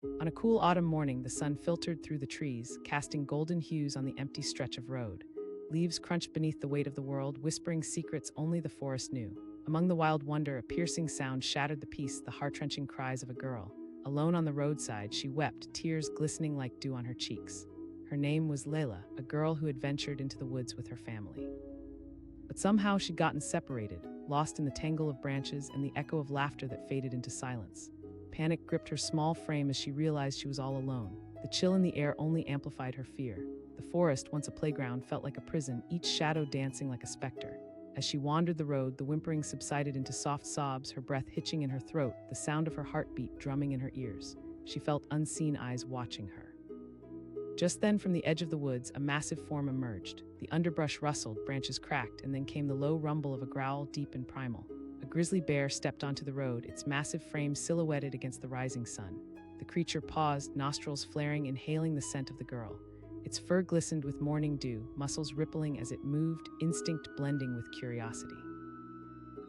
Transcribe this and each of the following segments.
On a cool autumn morning, the sun filtered through the trees, casting golden hues on the empty stretch of road. Leaves crunched beneath the weight of the world, whispering secrets only the forest knew. Among the wild wonder, a piercing sound shattered the peace, the heart-wrenching cries of a girl. Alone on the roadside, she wept, tears glistening like dew on her cheeks. Her name was Layla, a girl who had ventured into the woods with her family. But somehow she'd gotten separated, lost in the tangle of branches and the echo of laughter that faded into silence. Panic gripped her small frame as she realized she was all alone. The chill in the air only amplified her fear. The forest, once a playground, felt like a prison, each shadow dancing like a specter. As she wandered the road, the whimpering subsided into soft sobs, her breath hitching in her throat, the sound of her heartbeat drumming in her ears. She felt unseen eyes watching her. Just then, from the edge of the woods, a massive form emerged. The underbrush rustled, branches cracked, and then came the low rumble of a growl deep and primal. A grizzly bear stepped onto the road, its massive frame silhouetted against the rising sun. The creature paused, nostrils flaring, inhaling the scent of the girl. Its fur glistened with morning dew, muscles rippling as it moved, instinct blending with curiosity.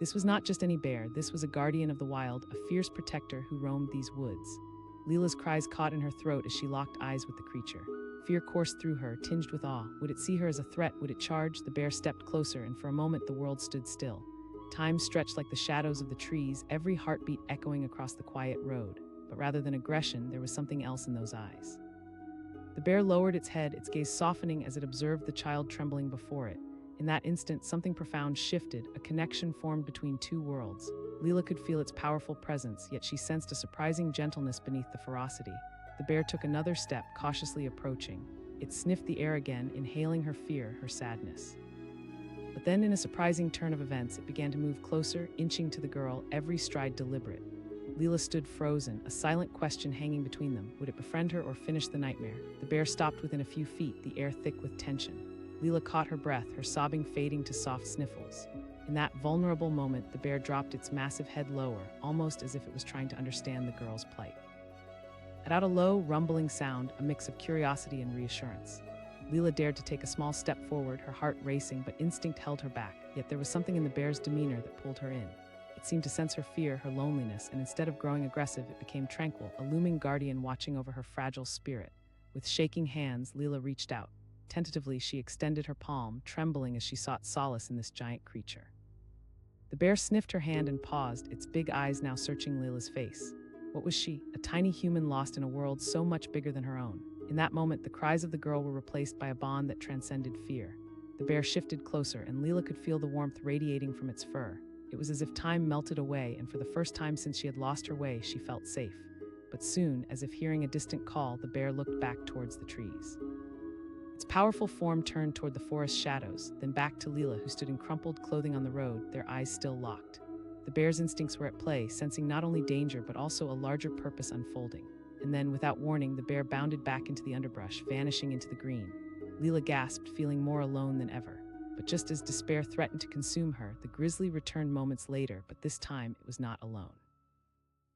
This was not just any bear, this was a guardian of the wild, a fierce protector who roamed these woods. Leela's cries caught in her throat as she locked eyes with the creature. Fear coursed through her, tinged with awe. Would it see her as a threat? Would it charge? The bear stepped closer, and for a moment the world stood still. Time stretched like the shadows of the trees, every heartbeat echoing across the quiet road. But rather than aggression, there was something else in those eyes. The bear lowered its head, its gaze softening as it observed the child trembling before it. In that instant, something profound shifted, a connection formed between two worlds. Leela could feel its powerful presence, yet she sensed a surprising gentleness beneath the ferocity. The bear took another step, cautiously approaching. It sniffed the air again, inhaling her fear, her sadness. But then, in a surprising turn of events, it began to move closer, inching to the girl, every stride deliberate. Leela stood frozen, a silent question hanging between them. Would it befriend her or finish the nightmare? The bear stopped within a few feet, the air thick with tension. Leela caught her breath, her sobbing fading to soft sniffles. In that vulnerable moment, the bear dropped its massive head lower, almost as if it was trying to understand the girl's plight. It out a low, rumbling sound, a mix of curiosity and reassurance. Leela dared to take a small step forward, her heart racing, but instinct held her back. Yet there was something in the bear's demeanor that pulled her in. It seemed to sense her fear, her loneliness, and instead of growing aggressive, it became tranquil, a looming guardian watching over her fragile spirit. With shaking hands, Leela reached out. Tentatively, she extended her palm, trembling as she sought solace in this giant creature. The bear sniffed her hand and paused, its big eyes now searching Leela's face. What was she? A tiny human lost in a world so much bigger than her own. In that moment, the cries of the girl were replaced by a bond that transcended fear. The bear shifted closer, and Leela could feel the warmth radiating from its fur. It was as if time melted away, and for the first time since she had lost her way, she felt safe. But soon, as if hearing a distant call, the bear looked back towards the trees. Its powerful form turned toward the forest shadows, then back to Leela, who stood in crumpled clothing on the road, their eyes still locked. The bear's instincts were at play, sensing not only danger but also a larger purpose unfolding. And then, without warning, the bear bounded back into the underbrush, vanishing into the green. Leela gasped, feeling more alone than ever. But just as despair threatened to consume her, the grizzly returned moments later, but this time it was not alone.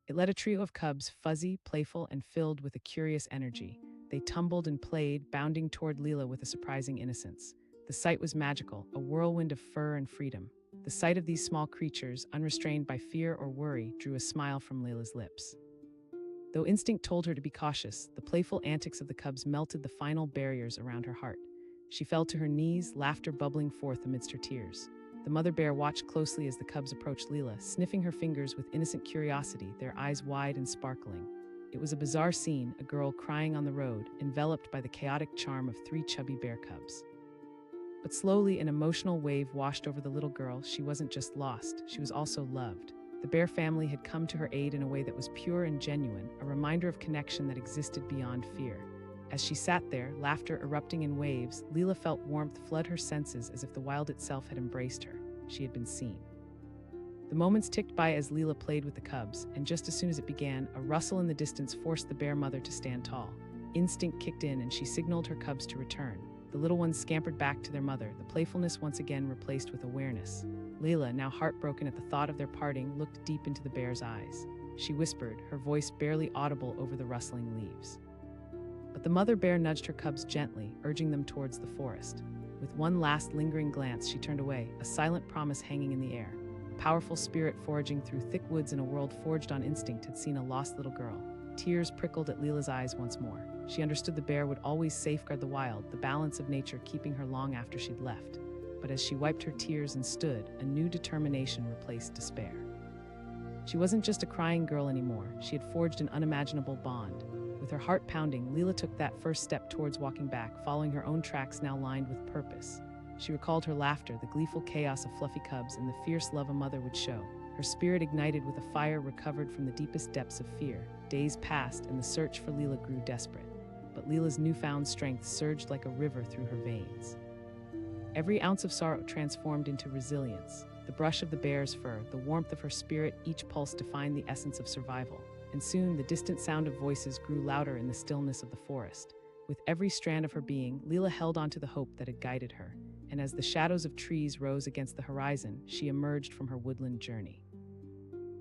It led a trio of cubs, fuzzy, playful, and filled with a curious energy. They tumbled and played, bounding toward Leela with a surprising innocence. The sight was magical, a whirlwind of fur and freedom. The sight of these small creatures, unrestrained by fear or worry, drew a smile from Leela's lips. Though instinct told her to be cautious, the playful antics of the cubs melted the final barriers around her heart. She fell to her knees, laughter bubbling forth amidst her tears. The mother bear watched closely as the cubs approached Leela, sniffing her fingers with innocent curiosity, their eyes wide and sparkling. It was a bizarre scene, a girl crying on the road, enveloped by the chaotic charm of three chubby bear cubs. But slowly, an emotional wave washed over the little girl. She wasn't just lost, she was also loved. The bear family had come to her aid in a way that was pure and genuine, a reminder of connection that existed beyond fear. As she sat there, laughter erupting in waves, Leela felt warmth flood her senses as if the wild itself had embraced her. She had been seen. The moments ticked by as Leela played with the cubs, and just as soon as it began, a rustle in the distance forced the bear mother to stand tall. Instinct kicked in, and she signaled her cubs to return. The little ones scampered back to their mother, the playfulness once again replaced with awareness. Leela, now heartbroken at the thought of their parting, looked deep into the bear's eyes. She whispered, her voice barely audible over the rustling leaves. But the mother bear nudged her cubs gently, urging them towards the forest. With one last lingering glance, she turned away, a silent promise hanging in the air. A powerful spirit foraging through thick woods in a world forged on instinct had seen a lost little girl. Tears prickled at Leela's eyes once more. She understood the bear would always safeguard the wild, the balance of nature keeping her long after she'd left. But as she wiped her tears and stood, a new determination replaced despair. She wasn't just a crying girl anymore. She had forged an unimaginable bond. With her heart pounding, Leela took that first step towards walking back, following her own tracks now lined with purpose. She recalled her laughter, the gleeful chaos of fluffy cubs, and the fierce love a mother would show. Her spirit ignited with a fire recovered from the deepest depths of fear. Days passed, and the search for Leela grew desperate. But Leela's newfound strength surged like a river through her veins. Every ounce of sorrow transformed into resilience. The brush of the bear's fur, the warmth of her spirit, each pulse defined the essence of survival. And soon, the distant sound of voices grew louder in the stillness of the forest. With every strand of her being, Leela held on to the hope that had guided her. And as the shadows of trees rose against the horizon, she emerged from her woodland journey.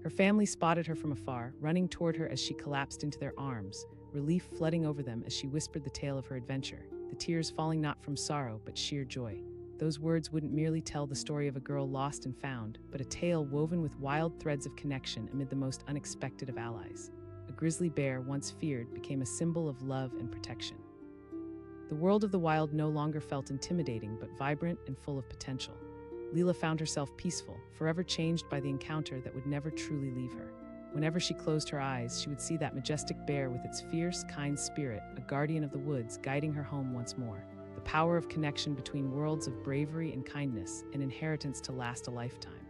Her family spotted her from afar, running toward her as she collapsed into their arms, relief flooding over them as she whispered the tale of her adventure, the tears falling not from sorrow but sheer joy. Those words wouldn't merely tell the story of a girl lost and found, but a tale woven with wild threads of connection amid the most unexpected of allies. A grizzly bear, once feared, became a symbol of love and protection. The world of the wild no longer felt intimidating, but vibrant and full of potential. Leela found herself peaceful, forever changed by the encounter that would never truly leave her. Whenever she closed her eyes, she would see that majestic bear with its fierce, kind spirit, a guardian of the woods, guiding her home once more. The power of connection between worlds of bravery and kindness, an inheritance to last a lifetime.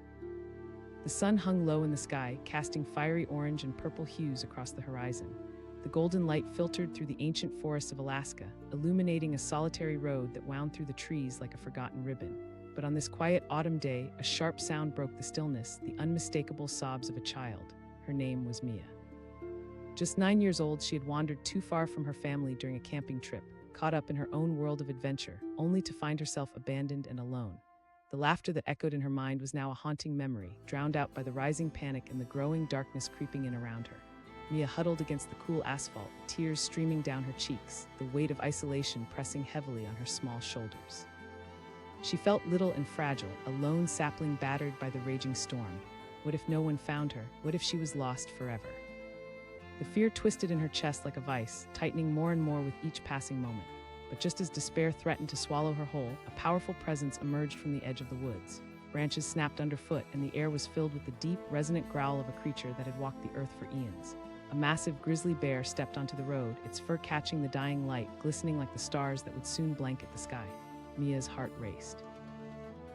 The sun hung low in the sky, casting fiery orange and purple hues across the horizon. The golden light filtered through the ancient forests of Alaska, illuminating a solitary road that wound through the trees like a forgotten ribbon. But on this quiet autumn day, a sharp sound broke the stillness, the unmistakable sobs of a child. Her name was Mia. Just 9 years old, she had wandered too far from her family during a camping trip, caught up in her own world of adventure, only to find herself abandoned and alone. The laughter that echoed in her mind was now a haunting memory, drowned out by the rising panic and the growing darkness creeping in around her. Mia huddled against the cool asphalt, tears streaming down her cheeks, the weight of isolation pressing heavily on her small shoulders. She felt little and fragile, a lone sapling battered by the raging storm. What if no one found her? What if she was lost forever? The fear twisted in her chest like a vice, tightening more and more with each passing moment. But just as despair threatened to swallow her whole, a powerful presence emerged from the edge of the woods. Branches snapped underfoot, and the air was filled with the deep, resonant growl of a creature that had walked the earth for eons. A massive grizzly bear stepped onto the road, its fur catching the dying light, glistening like the stars that would soon blanket the sky. Mia's heart raced.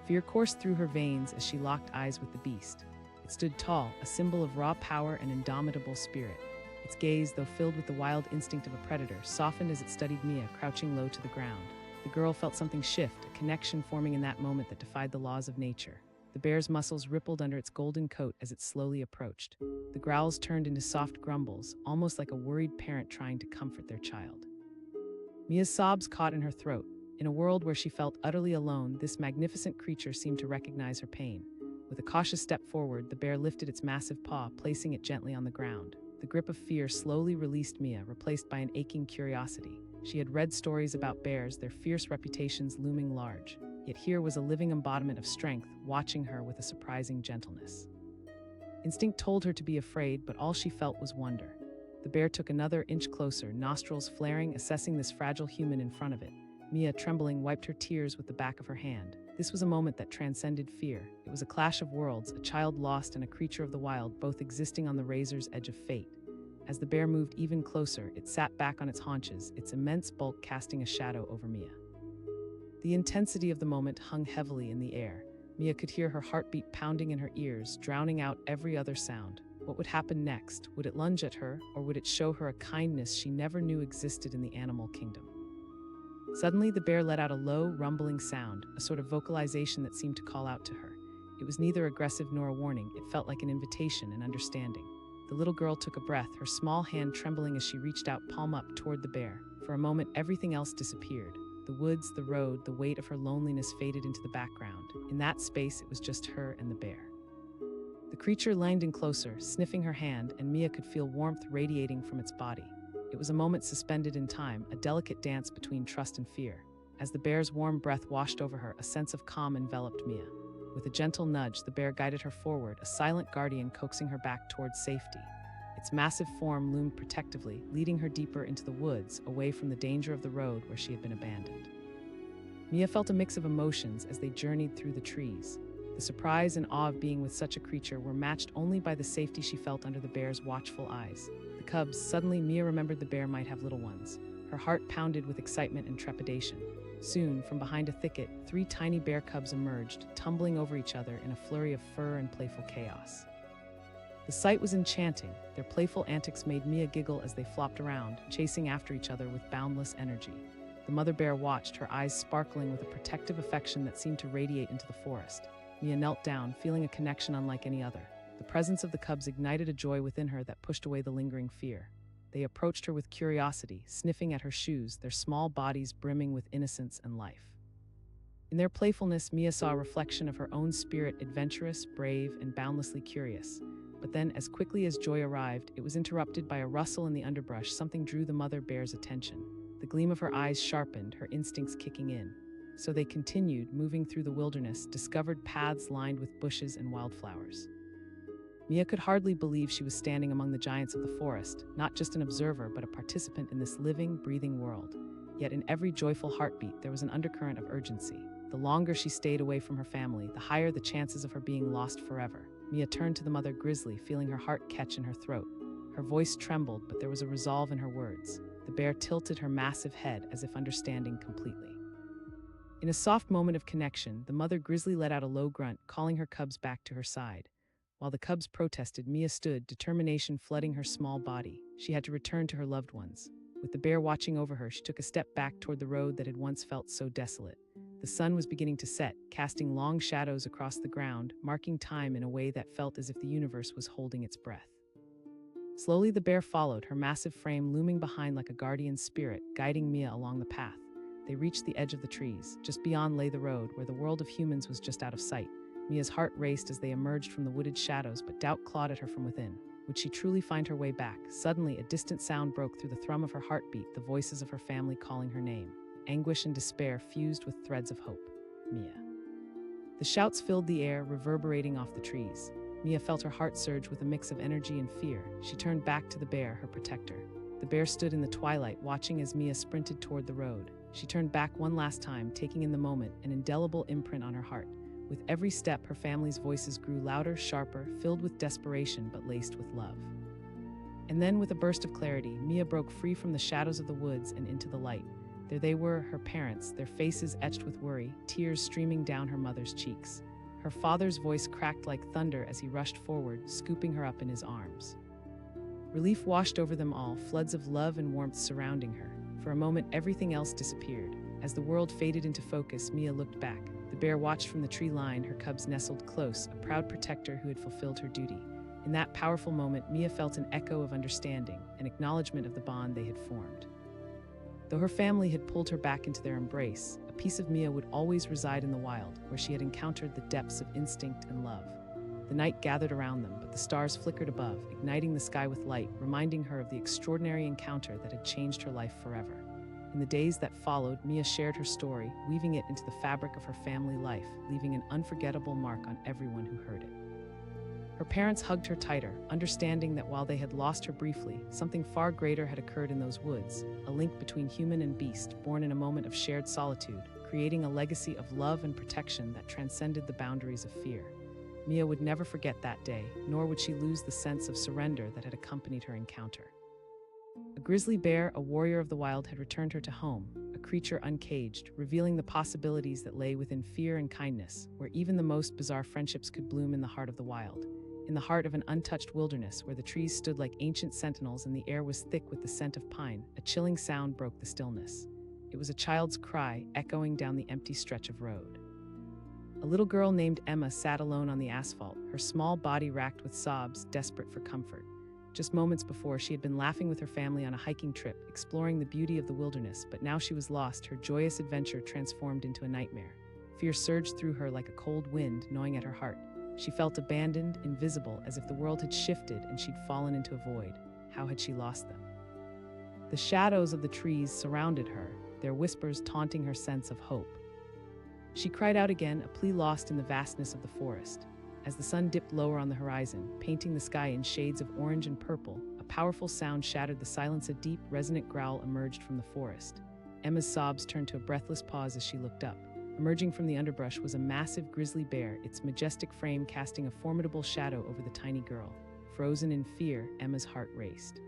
Fear coursed through her veins as she locked eyes with the beast. It stood tall, a symbol of raw power and indomitable spirit. Its gaze, though filled with the wild instinct of a predator, softened as it studied Mia, crouching low to the ground. The girl felt something shift, a connection forming in that moment that defied the laws of nature. The bear's muscles rippled under its golden coat as it slowly approached. The growls turned into soft grumbles, almost like a worried parent trying to comfort their child. Mia's sobs caught in her throat. In a world where she felt utterly alone, this magnificent creature seemed to recognize her pain. With a cautious step forward, the bear lifted its massive paw, placing it gently on the ground. The grip of fear slowly released Mia, replaced by an aching curiosity. She had read stories about bears, their fierce reputations looming large. Yet here was a living embodiment of strength, watching her with a surprising gentleness. Instinct told her to be afraid, but all she felt was wonder. The bear took another inch closer, nostrils flaring, assessing this fragile human in front of it. Mia, trembling, wiped her tears with the back of her hand. This was a moment that transcended fear. It was a clash of worlds, a child lost and a creature of the wild, both existing on the razor's edge of fate. As the bear moved even closer, it sat back on its haunches, its immense bulk casting a shadow over Mia. The intensity of the moment hung heavily in the air. Mia could hear her heartbeat pounding in her ears, drowning out every other sound. What would happen next? Would it lunge at her, or would it show her a kindness she never knew existed in the animal kingdom? Suddenly, the bear let out a low, rumbling sound, a sort of vocalization that seemed to call out to her. It was neither aggressive nor a warning. It felt like an invitation and understanding. The little girl took a breath, her small hand trembling as she reached out palm up toward the bear. For a moment, everything else disappeared. The woods, the road, the weight of her loneliness faded into the background. In that space, it was just her and the bear. The creature leaned in closer, sniffing her hand, and Mia could feel warmth radiating from its body. It was a moment suspended in time, a delicate dance between trust and fear. As the bear's warm breath washed over her, a sense of calm enveloped Mia. With a gentle nudge, the bear guided her forward, a silent guardian coaxing her back towards safety. Its massive form loomed protectively, leading her deeper into the woods, away from the danger of the road where she had been abandoned. Mia felt a mix of emotions as they journeyed through the trees. The surprise and awe of being with such a creature were matched only by the safety she felt under the bear's watchful eyes. The cubs, suddenly Mia remembered the bear might have little ones. Her heart pounded with excitement and trepidation. Soon, from behind a thicket, 3 tiny bear cubs emerged, tumbling over each other in a flurry of fur and playful chaos. The sight was enchanting. Their playful antics made Mia giggle as they flopped around, chasing after each other with boundless energy. The mother bear watched, her eyes sparkling with a protective affection that seemed to radiate into the forest. Mia knelt down, feeling a connection unlike any other. The presence of the cubs ignited a joy within her that pushed away the lingering fear. They approached her with curiosity, sniffing at her shoes, their small bodies brimming with innocence and life. In their playfulness, Mia saw a reflection of her own spirit, adventurous, brave, and boundlessly curious. But then, as quickly as joy arrived, it was interrupted by a rustle in the underbrush. Something drew the mother bear's attention. The gleam of her eyes sharpened, her instincts kicking in. So they continued, moving through the wilderness, discovered paths lined with bushes and wildflowers. Mia could hardly believe she was standing among the giants of the forest, not just an observer, but a participant in this living, breathing world. Yet in every joyful heartbeat, there was an undercurrent of urgency. The longer she stayed away from her family, the higher the chances of her being lost forever. Mia turned to the mother Grizzly, feeling her heart catch in her throat. Her voice trembled, but there was a resolve in her words. The bear tilted her massive head as if understanding completely. In a soft moment of connection, the mother Grizzly let out a low grunt, calling her cubs back to her side. While the cubs protested, Mia stood, determination flooding her small body. She had to return to her loved ones. With the bear watching over her, she took a step back toward the road that had once felt so desolate. The sun was beginning to set, casting long shadows across the ground, marking time in a way that felt as if the universe was holding its breath. Slowly the bear followed, her massive frame looming behind like a guardian spirit, guiding Mia along the path. They reached the edge of the trees. Just beyond lay the road, where the world of humans was just out of sight. Mia's heart raced as they emerged from the wooded shadows, but doubt clawed at her from within. Would she truly find her way back? Suddenly, a distant sound broke through the thrum of her heartbeat, the voices of her family calling her name. Anguish and despair fused with threads of hope. Mia. The shouts filled the air, reverberating off the trees. Mia felt her heart surge with a mix of energy and fear. She turned back to the bear, her protector. The bear stood in the twilight, watching as Mia sprinted toward the road. She turned back one last time, taking in the moment, an indelible imprint on her heart. With every step, her family's voices grew louder, sharper, filled with desperation but laced with love. And then, with a burst of clarity, Mia broke free from the shadows of the woods and into the light. There they were, her parents, their faces etched with worry, tears streaming down her mother's cheeks. Her father's voice cracked like thunder as he rushed forward, scooping her up in his arms. Relief washed over them all, floods of love and warmth surrounding her. For a moment, everything else disappeared. As the world faded into focus, Mia looked back. The bear watched from the tree line, her cubs nestled close, a proud protector who had fulfilled her duty. In that powerful moment, Mia felt an echo of understanding, an acknowledgement of the bond they had formed. Though her family had pulled her back into their embrace, a piece of Mia would always reside in the wild, where she had encountered the depths of instinct and love. The night gathered around them, but the stars flickered above, igniting the sky with light, reminding her of the extraordinary encounter that had changed her life forever. In the days that followed, Mia shared her story, weaving it into the fabric of her family life, leaving an unforgettable mark on everyone who heard it. Her parents hugged her tighter, understanding that while they had lost her briefly, something far greater had occurred in those woods, a link between human and beast, born in a moment of shared solitude, creating a legacy of love and protection that transcended the boundaries of fear. Mia would never forget that day, nor would she lose the sense of surrender that had accompanied her encounter. A grizzly bear, a warrior of the wild, had returned her to home, a creature uncaged, revealing the possibilities that lay within fear and kindness, where even the most bizarre friendships could bloom in the heart of the wild. In the heart of an untouched wilderness, where the trees stood like ancient sentinels and the air was thick with the scent of pine, a chilling sound broke the stillness. It was a child's cry, echoing down the empty stretch of road. A little girl named Emma sat alone on the asphalt, her small body racked with sobs, desperate for comfort. Just moments before, she had been laughing with her family on a hiking trip, exploring the beauty of the wilderness, but now she was lost, her joyous adventure transformed into a nightmare. Fear surged through her like a cold wind, gnawing at her heart. She felt abandoned, invisible, as if the world had shifted and she'd fallen into a void. How had she lost them? The shadows of the trees surrounded her, their whispers taunting her sense of hope. She cried out again, a plea lost in the vastness of the forest. As the sun dipped lower on the horizon, painting the sky in shades of orange and purple, a powerful sound shattered the silence. A deep, resonant growl emerged from the forest. Emma's sobs turned to a breathless pause as she looked up. Emerging from the underbrush was a massive grizzly bear, its majestic frame casting a formidable shadow over the tiny girl. Frozen in fear, Emma's heart raced.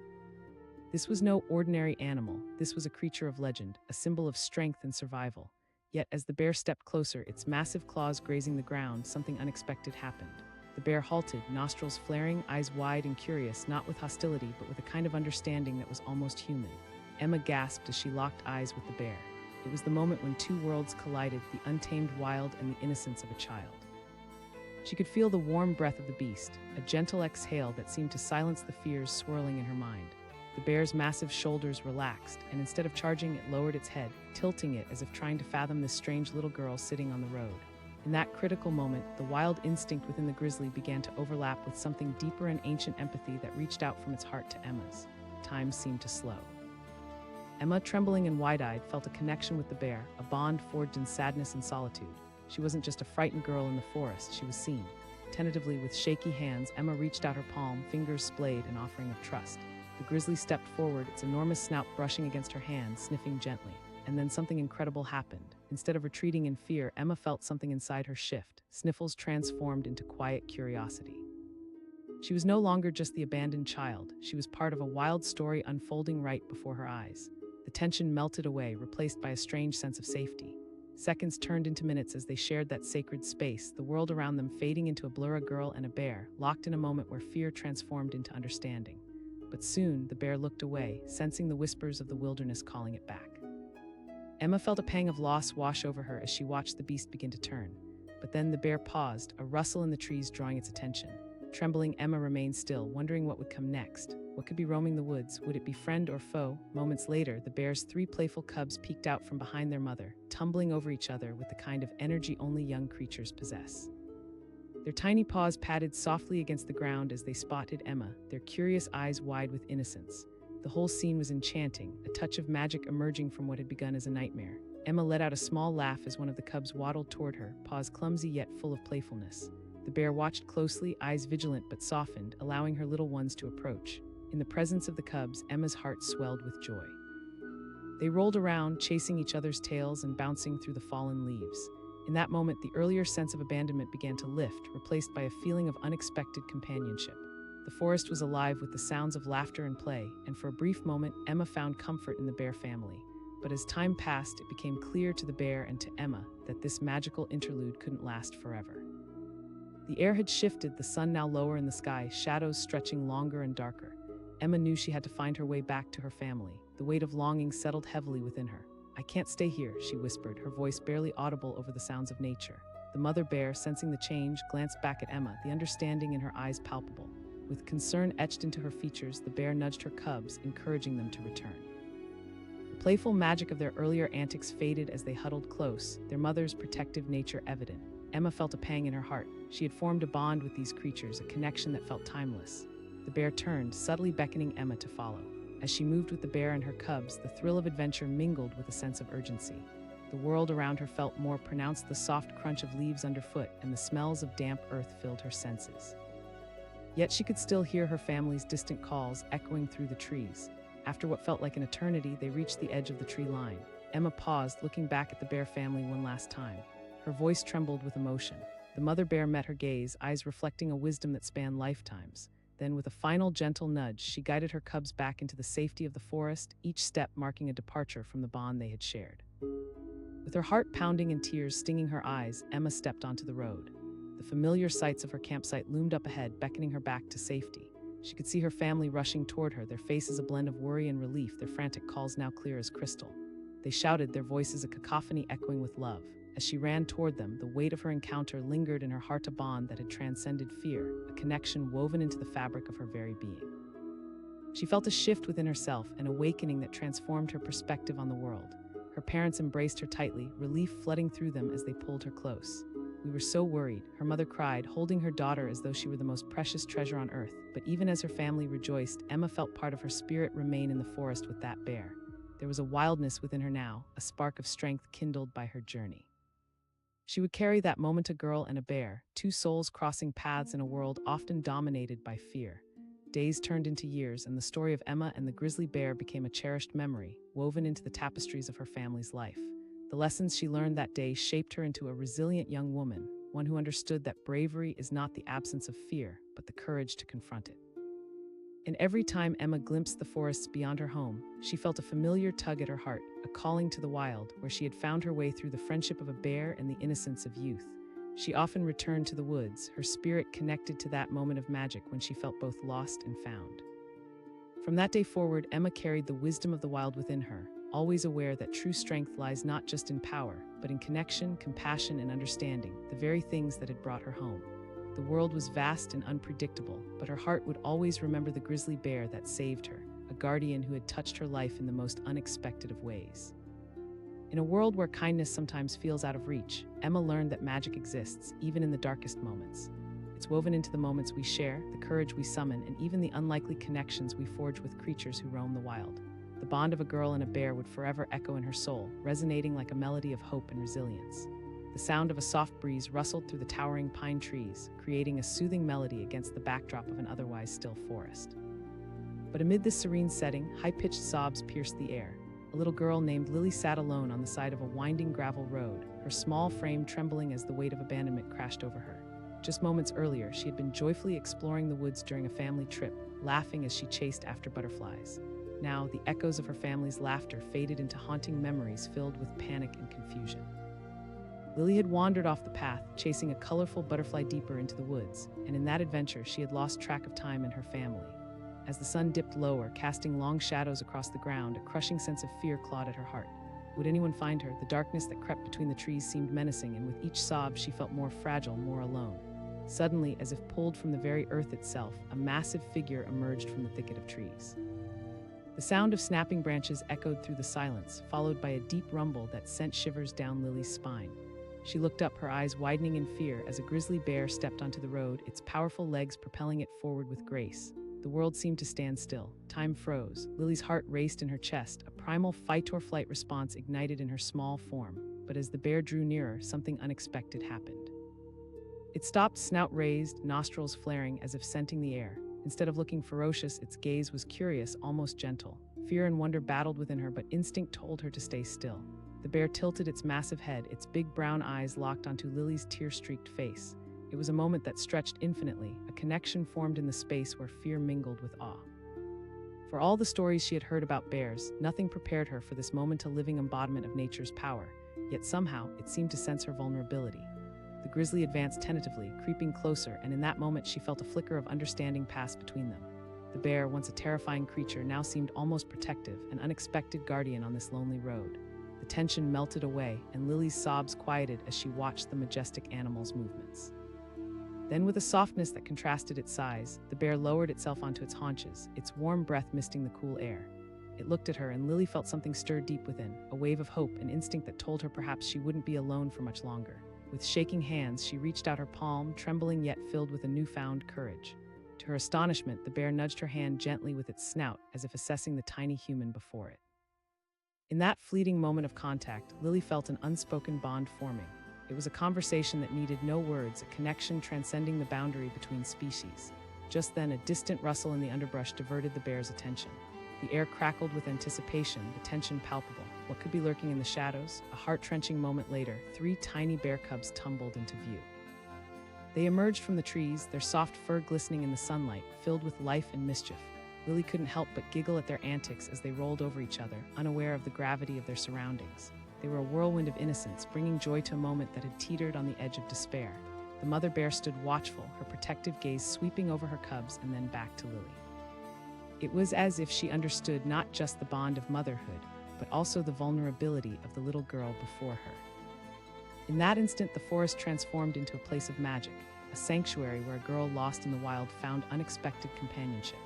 This was no ordinary animal. This was a creature of legend, a symbol of strength and survival. Yet, as the bear stepped closer, its massive claws grazing the ground, something unexpected happened. The bear halted, nostrils flaring, eyes wide and curious, not with hostility, but with a kind of understanding that was almost human. Emma gasped as she locked eyes with the bear. It was the moment when two worlds collided, the untamed wild and the innocence of a child. She could feel the warm breath of the beast, a gentle exhale that seemed to silence the fears swirling in her mind. The bear's massive shoulders relaxed, and instead of charging, it lowered its head, tilting it as if trying to fathom this strange little girl sitting on the road. In that critical moment, the wild instinct within the grizzly began to overlap with something deeper and ancient empathy that reached out from its heart to Emma's. Time seemed to slow. Emma, trembling and wide-eyed, felt a connection with the bear, a bond forged in sadness and solitude. She wasn't just a frightened girl in the forest, she was seen. Tentatively, with shaky hands, Emma reached out her palm, fingers splayed, an offering of trust. The grizzly stepped forward, its enormous snout brushing against her hand, sniffing gently. And then something incredible happened. Instead of retreating in fear, Emma felt something inside her shift. Sniffles transformed into quiet curiosity. She was no longer just the abandoned child. She was part of a wild story unfolding right before her eyes. The tension melted away, replaced by a strange sense of safety. Seconds turned into minutes as they shared that sacred space, the world around them fading into a blur. A girl and a bear, locked in a moment where fear transformed into understanding. But soon, the bear looked away, sensing the whispers of the wilderness calling it back. Emma felt a pang of loss wash over her as she watched the beast begin to turn. But then the bear paused, a rustle in the trees drawing its attention. Trembling, Emma remained still, wondering what would come next. What could be roaming the woods? Would it be friend or foe? Moments later, the bear's three playful cubs peeked out from behind their mother, tumbling over each other with the kind of energy only young creatures possess. Their tiny paws patted softly against the ground as they spotted Emma, their curious eyes wide with innocence. The whole scene was enchanting, a touch of magic emerging from what had begun as a nightmare. Emma let out a small laugh as one of the cubs waddled toward her, paws clumsy yet full of playfulness. The bear watched closely, eyes vigilant but softened, allowing her little ones to approach. In the presence of the cubs, Emma's heart swelled with joy. They rolled around, chasing each other's tails and bouncing through the fallen leaves. In that moment, the earlier sense of abandonment began to lift, replaced by a feeling of unexpected companionship. The forest was alive with the sounds of laughter and play, and for a brief moment, Emma found comfort in the bear family. But as time passed, it became clear to the bear and to Emma that this magical interlude couldn't last forever. The air had shifted, the sun now lower in the sky, shadows stretching longer and darker. Emma knew she had to find her way back to her family. The weight of longing settled heavily within her. "I can't stay here," she whispered, her voice barely audible over the sounds of nature. The mother bear, sensing the change, glanced back at Emma, the understanding in her eyes palpable. With concern etched into her features, the bear nudged her cubs, encouraging them to return. The playful magic of their earlier antics faded as they huddled close, their mother's protective nature evident. Emma felt a pang in her heart. She had formed a bond with these creatures, a connection that felt timeless. The bear turned, subtly beckoning Emma to follow. As she moved with the bear and her cubs, the thrill of adventure mingled with a sense of urgency. The world around her felt more pronounced, the soft crunch of leaves underfoot and the smells of damp earth filled her senses. Yet she could still hear her family's distant calls echoing through the trees. After what felt like an eternity, they reached the edge of the tree line. Emma paused, looking back at the bear family one last time. Her voice trembled with emotion. The mother bear met her gaze, eyes reflecting a wisdom that spanned lifetimes. Then, with a final gentle nudge, she guided her cubs back into the safety of the forest, each step marking a departure from the bond they had shared. With her heart pounding and tears stinging her eyes, Emma stepped onto the road. The familiar sights of her campsite loomed up ahead, beckoning her back to safety. She could see her family rushing toward her, their faces a blend of worry and relief, their frantic calls now clear as crystal. They shouted, their voices a cacophony echoing with love. As she ran toward them, the weight of her encounter lingered in her heart, a bond that had transcended fear, a connection woven into the fabric of her very being. She felt a shift within herself, an awakening that transformed her perspective on the world. Her parents embraced her tightly, relief flooding through them as they pulled her close. "We were so worried," her mother cried, holding her daughter as though she were the most precious treasure on earth. But even as her family rejoiced, Emma felt part of her spirit remain in the forest with that bear. There was a wildness within her now, a spark of strength kindled by her journey. She would carry that moment, a girl and a bear, two souls crossing paths in a world often dominated by fear. days turned into years, and the story of Emma and the grizzly bear became a cherished memory, woven into the tapestries of her family's life. The lessons she learned that day shaped her into a resilient young woman, one who understood that bravery is not the absence of fear, but the courage to confront it. And every time Emma glimpsed the forests beyond her home, she felt a familiar tug at her heart, a calling to the wild, where she had found her way through the friendship of a bear and the innocence of youth. She often returned to the woods, her spirit connected to that moment of magic when she felt both lost and found. From that day forward, Emma carried the wisdom of the wild within her, always aware that true strength lies not just in power, but in connection, compassion, and understanding, the very things that had brought her home. The world was vast and unpredictable, but her heart would always remember the grizzly bear that saved her, a guardian who had touched her life in the most unexpected of ways. In a world where kindness sometimes feels out of reach, Emma learned that magic exists, even in the darkest moments. It's woven into the moments we share, the courage we summon, and even the unlikely connections we forge with creatures who roam the wild. The bond of a girl and a bear would forever echo in her soul, resonating like a melody of hope and resilience. The sound of a soft breeze rustled through the towering pine trees, creating a soothing melody against the backdrop of an otherwise still forest. But amid this serene setting, high-pitched sobs pierced the air. A little girl named Lily sat alone on the side of a winding gravel road, her small frame trembling as the weight of abandonment crashed over her. Just moments earlier, she had been joyfully exploring the woods during a family trip, laughing as she chased after butterflies. Now, the echoes of her family's laughter faded into haunting memories filled with panic and confusion. Lily had wandered off the path, chasing a colorful butterfly deeper into the woods, and in that adventure she had lost track of time and her family. As the sun dipped lower, casting long shadows across the ground, a crushing sense of fear clawed at her heart. Would anyone find her? The darkness that crept between the trees seemed menacing, and with each sob she felt more fragile, more alone. Suddenly, as if pulled from the very earth itself, a massive figure emerged from the thicket of trees. The sound of snapping branches echoed through the silence, followed by a deep rumble that sent shivers down Lily's spine. She looked up, her eyes widening in fear, as a grizzly bear stepped onto the road, its powerful legs propelling it forward with grace. The world seemed to stand still. Time froze. Lily's heart raced in her chest, a primal fight-or-flight response ignited in her small form. But as the bear drew nearer, something unexpected happened. It stopped, snout raised, nostrils flaring as if scenting the air. Instead of looking ferocious, its gaze was curious, almost gentle. Fear and wonder battled within her, but instinct told her to stay still. The bear tilted its massive head, its big brown eyes locked onto Lily's tear-streaked face. It was a moment that stretched infinitely, a connection formed in the space where fear mingled with awe. For all the stories she had heard about bears, nothing prepared her for this moment, a living embodiment of nature's power. Yet somehow, it seemed to sense her vulnerability. The grizzly advanced tentatively, creeping closer, and in that moment she felt a flicker of understanding pass between them. The bear, once a terrifying creature, now seemed almost protective, an unexpected guardian on this lonely road. The tension melted away, and Lily's sobs quieted as she watched the majestic animal's movements. Then, with a softness that contrasted its size, the bear lowered itself onto its haunches, its warm breath misting the cool air. It looked at her, and Lily felt something stir deep within, a wave of hope, an instinct that told her perhaps she wouldn't be alone for much longer. With shaking hands, she reached out her palm, trembling yet filled with a newfound courage. To her astonishment, the bear nudged her hand gently with its snout, as if assessing the tiny human before it. In that fleeting moment of contact, Lily felt an unspoken bond forming. It was a conversation that needed no words, a connection transcending the boundary between species. Just then, a distant rustle in the underbrush diverted the bear's attention. The air crackled with anticipation, the tension palpable. What could be lurking in the shadows? A heart-wrenching moment later, 3 tiny bear cubs tumbled into view. They emerged from the trees, their soft fur glistening in the sunlight, filled with life and mischief. Lily couldn't help but giggle at their antics as they rolled over each other, unaware of the gravity of their surroundings. They were a whirlwind of innocence, bringing joy to a moment that had teetered on the edge of despair. The mother bear stood watchful, her protective gaze sweeping over her cubs and then back to Lily. It was as if she understood not just the bond of motherhood, but also the vulnerability of the little girl before her. In that instant, the forest transformed into a place of magic, a sanctuary where a girl lost in the wild found unexpected companionship.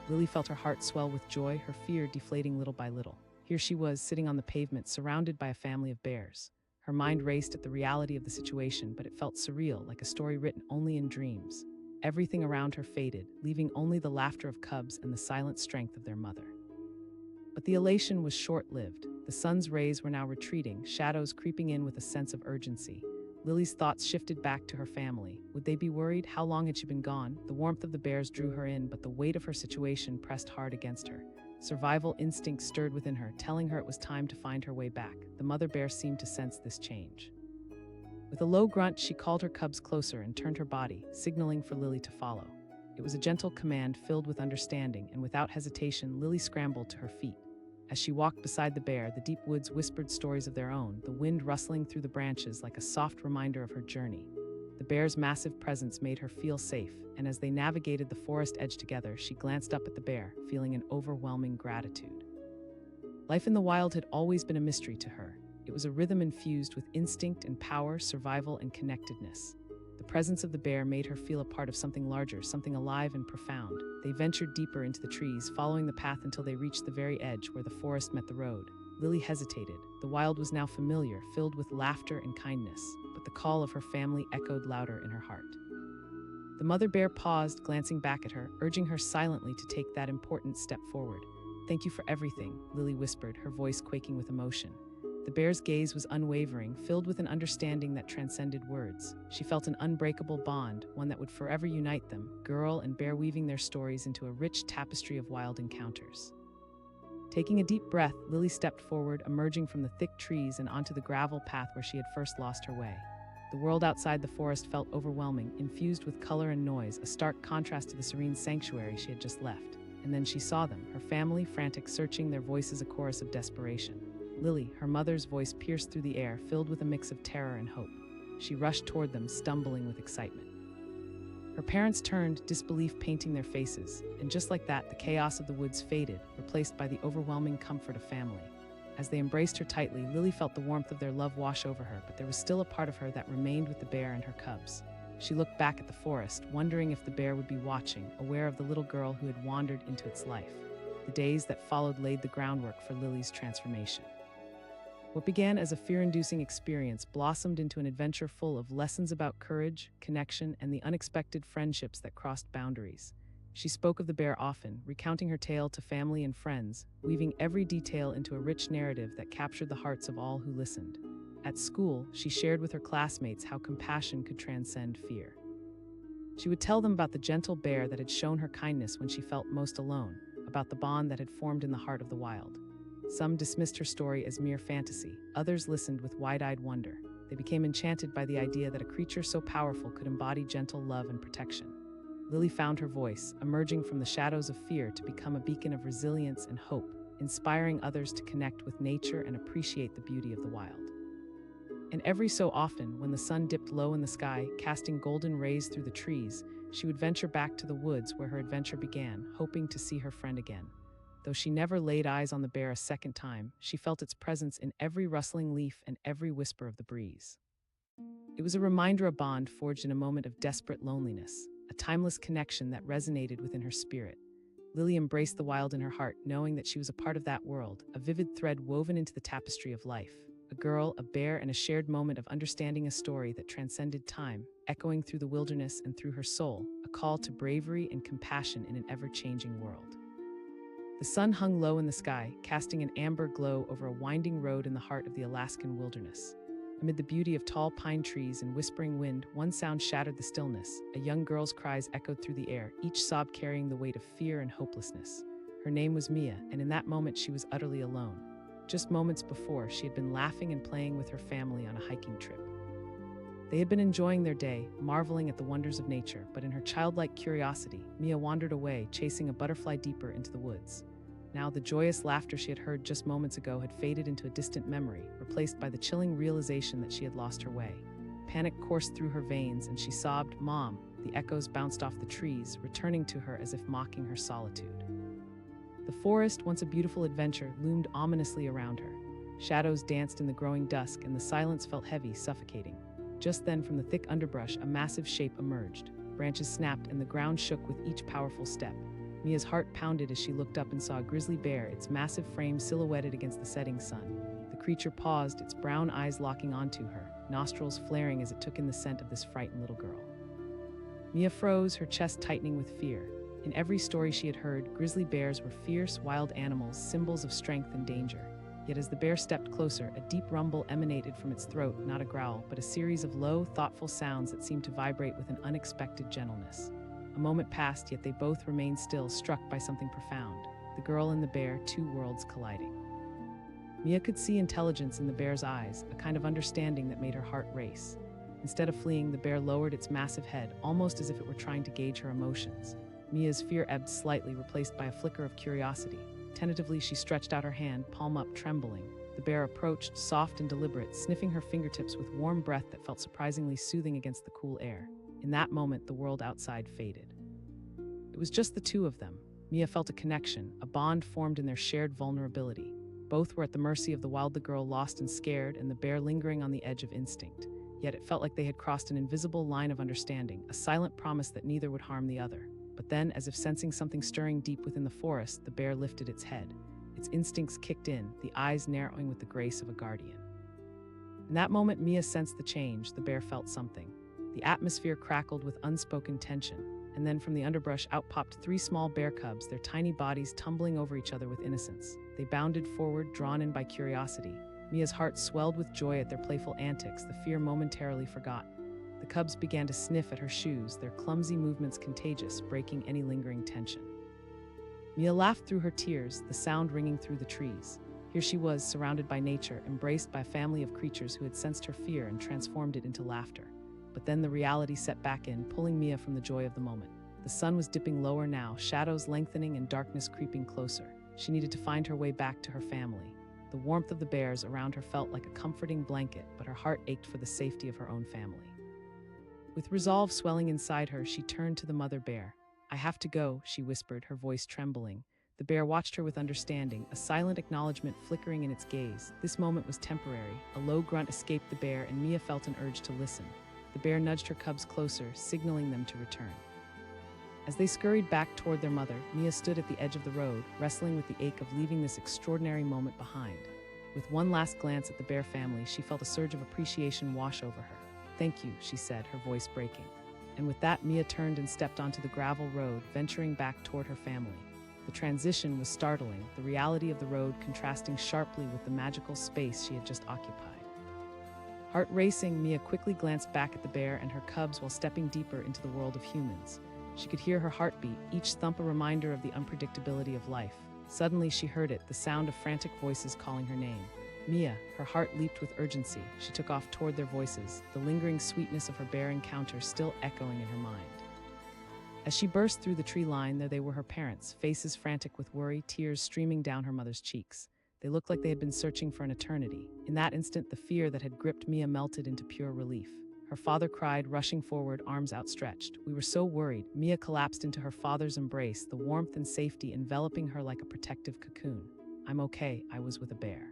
Lily felt her heart swell with joy, her fear deflating little by little. Here she was, sitting on the pavement, surrounded by a family of bears. Her mind raced at the reality of the situation, but it felt surreal, like a story written only in dreams. Everything around her faded, leaving only the laughter of cubs and the silent strength of their mother. But the elation was short-lived. The sun's rays were now retreating, shadows creeping in with a sense of urgency. Lily's thoughts shifted back to her family. Would they be worried? How long had she been gone? The warmth of the bears drew her in, but the weight of her situation pressed hard against her. Survival instinct stirred within her, telling her it was time to find her way back. The mother bear seemed to sense this change. With a low grunt, she called her cubs closer and turned her body, signaling for Lily to follow. It was a gentle command filled with understanding, and without hesitation, Lily scrambled to her feet. As she walked beside the bear, the deep woods whispered stories of their own, the wind rustling through the branches like a soft reminder of her journey. The bear's massive presence made her feel safe, and as they navigated the forest edge together, she glanced up at the bear, feeling an overwhelming gratitude. Life in the wild had always been a mystery to her. It was a rhythm infused with instinct and power, survival and connectedness. The presence of the bear made her feel a part of something larger, something alive and profound. They ventured deeper into the trees, following the path until they reached the very edge where the forest met the road. Lily hesitated. The wild was now familiar, filled with laughter and kindness, but the call of her family echoed louder in her heart. The mother bear paused, glancing back at her, urging her silently to take that important step forward. "Thank you for everything," Lily whispered, her voice quaking with emotion. The bear's gaze was unwavering, filled with an understanding that transcended words. She felt an unbreakable bond, one that would forever unite them, girl and bear weaving their stories into a rich tapestry of wild encounters. Taking a deep breath, Lily stepped forward, emerging from the thick trees and onto the gravel path where she had first lost her way. The world outside the forest felt overwhelming, infused with color and noise, a stark contrast to the serene sanctuary she had just left. And then she saw them, her family frantic, searching, their voices a chorus of desperation. Lily, her mother's voice pierced through the air, filled with a mix of terror and hope. She rushed toward them, stumbling with excitement. Her parents turned, disbelief painting their faces, and just like that, the chaos of the woods faded, replaced by the overwhelming comfort of family. As they embraced her tightly, Lily felt the warmth of their love wash over her, but there was still a part of her that remained with the bear and her cubs. She looked back at the forest, wondering if the bear would be watching, aware of the little girl who had wandered into its life. The days that followed laid the groundwork for Lily's transformation. What began as a fear-inducing experience blossomed into an adventure full of lessons about courage, connection, and the unexpected friendships that crossed boundaries. She spoke of the bear often, recounting her tale to family and friends, weaving every detail into a rich narrative that captured the hearts of all who listened. At school, she shared with her classmates how compassion could transcend fear. She would tell them about the gentle bear that had shown her kindness when she felt most alone, about the bond that had formed in the heart of the wild. Some dismissed her story as mere fantasy, others listened with wide-eyed wonder. They became enchanted by the idea that a creature so powerful could embody gentle love and protection. Lily found her voice, emerging from the shadows of fear to become a beacon of resilience and hope, inspiring others to connect with nature and appreciate the beauty of the wild. And every so often, when the sun dipped low in the sky, casting golden rays through the trees, she would venture back to the woods where her adventure began, hoping to see her friend again. Though she never laid eyes on the bear a second time, she felt its presence in every rustling leaf and every whisper of the breeze. It was a reminder, a bond forged in a moment of desperate loneliness, a timeless connection that resonated within her spirit. Lily embraced the wild in her heart, knowing that she was a part of that world, a vivid thread woven into the tapestry of life. A girl, a bear, and a shared moment of understanding, a story that transcended time, echoing through the wilderness and through her soul, a call to bravery and compassion in an ever-changing world. The sun hung low in the sky, casting an amber glow over a winding road in the heart of the Alaskan wilderness. Amid the beauty of tall pine trees and whispering wind, one sound shattered the stillness. A young girl's cries echoed through the air, each sob carrying the weight of fear and hopelessness. Her name was Mia, and in that moment she was utterly alone. Just moments before, she had been laughing and playing with her family on a hiking trip. They had been enjoying their day, marveling at the wonders of nature, but in her childlike curiosity, Mia wandered away, chasing a butterfly deeper into the woods. Now, the joyous laughter she had heard just moments ago had faded into a distant memory, replaced by the chilling realization that she had lost her way. Panic coursed through her veins, and she sobbed, "Mom!" The echoes bounced off the trees, returning to her as if mocking her solitude. The forest, once a beautiful adventure, loomed ominously around her. Shadows danced in the growing dusk, and the silence felt heavy, suffocating. Just then, from the thick underbrush, a massive shape emerged. Branches snapped, and the ground shook with each powerful step. Mia's heart pounded as she looked up and saw a grizzly bear, its massive frame silhouetted against the setting sun. The creature paused, its brown eyes locking onto her, nostrils flaring as it took in the scent of this frightened little girl. Mia froze, her chest tightening with fear. In every story she had heard, grizzly bears were fierce, wild animals, symbols of strength and danger. Yet as the bear stepped closer, a deep rumble emanated from its throat, not a growl, but a series of low, thoughtful sounds that seemed to vibrate with an unexpected gentleness. A moment passed, yet they both remained still, struck by something profound. The girl and the bear, two worlds colliding. Mia could see intelligence in the bear's eyes, a kind of understanding that made her heart race. Instead of fleeing, the bear lowered its massive head, almost as if it were trying to gauge her emotions. Mia's fear ebbed slightly, replaced by a flicker of curiosity. Tentatively, she stretched out her hand, palm up, trembling. The bear approached, soft and deliberate, sniffing her fingertips with warm breath that felt surprisingly soothing against the cool air. In that moment, the world outside faded. It was just the two of them. Mia felt a connection, a bond formed in their shared vulnerability. Both were at the mercy of the wild, the girl lost and scared, and the bear lingering on the edge of instinct. Yet it felt like they had crossed an invisible line of understanding, a silent promise that neither would harm the other. But then, as if sensing something stirring deep within the forest, the bear lifted its head. Its instincts kicked in, the eyes narrowing with the grace of a guardian. In that moment, Mia sensed the change. The bear felt something. The atmosphere crackled with unspoken tension, and then from the underbrush out popped three small bear cubs, their tiny bodies tumbling over each other with innocence. They bounded forward, drawn in by curiosity. Mia's heart swelled with joy at their playful antics, the fear momentarily forgotten. The cubs began to sniff at her shoes, their clumsy movements contagious, breaking any lingering tension. Mia laughed through her tears, the sound ringing through the trees. Here she was, surrounded by nature, embraced by a family of creatures who had sensed her fear and transformed it into laughter. But then the reality set back in, pulling Mia from the joy of the moment. The sun was dipping lower now, shadows lengthening and darkness creeping closer. She needed to find her way back to her family. The warmth of the bears around her felt like a comforting blanket, but her heart ached for the safety of her own family. With resolve swelling inside her, she turned to the mother bear. "I have to go," she whispered, her voice trembling. The bear watched her with understanding, a silent acknowledgement flickering in its gaze. This moment was temporary. A low grunt escaped the bear, and Mia felt an urge to listen. The bear nudged her cubs closer, signaling them to return. As they scurried back toward their mother, Mia stood at the edge of the road, wrestling with the ache of leaving this extraordinary moment behind. With one last glance at the bear family, she felt a surge of appreciation wash over her. "Thank you," she said, her voice breaking. And with that, Mia turned and stepped onto the gravel road, venturing back toward her family. The transition was startling, the reality of the road contrasting sharply with the magical space she had just occupied. Heart racing, Mia quickly glanced back at the bear and her cubs while stepping deeper into the world of humans. She could hear her heartbeat, each thump a reminder of the unpredictability of life. Suddenly she heard it, the sound of frantic voices calling her name. Mia, her heart leaped with urgency. She took off toward their voices, the lingering sweetness of her bear encounter still echoing in her mind. As she burst through the tree line, there they were, her parents, faces frantic with worry, tears streaming down her mother's cheeks. They looked like they had been searching for an eternity. In that instant, the fear that had gripped Mia melted into pure relief. Her father cried, rushing forward, arms outstretched. "We were so worried." Mia collapsed into her father's embrace, the warmth and safety enveloping her like a protective cocoon. "I'm okay, I was with a bear,"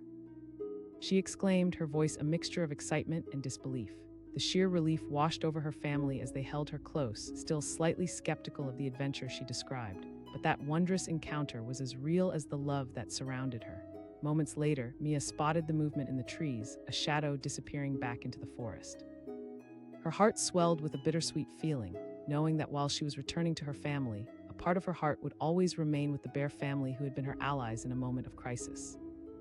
she exclaimed, her voice a mixture of excitement and disbelief. The sheer relief washed over her family as they held her close, still slightly skeptical of the adventure she described. But that wondrous encounter was as real as the love that surrounded her. Moments later, Mia spotted the movement in the trees, a shadow disappearing back into the forest. Her heart swelled with a bittersweet feeling, knowing that while she was returning to her family, a part of her heart would always remain with the bear family who had been her allies in a moment of crisis.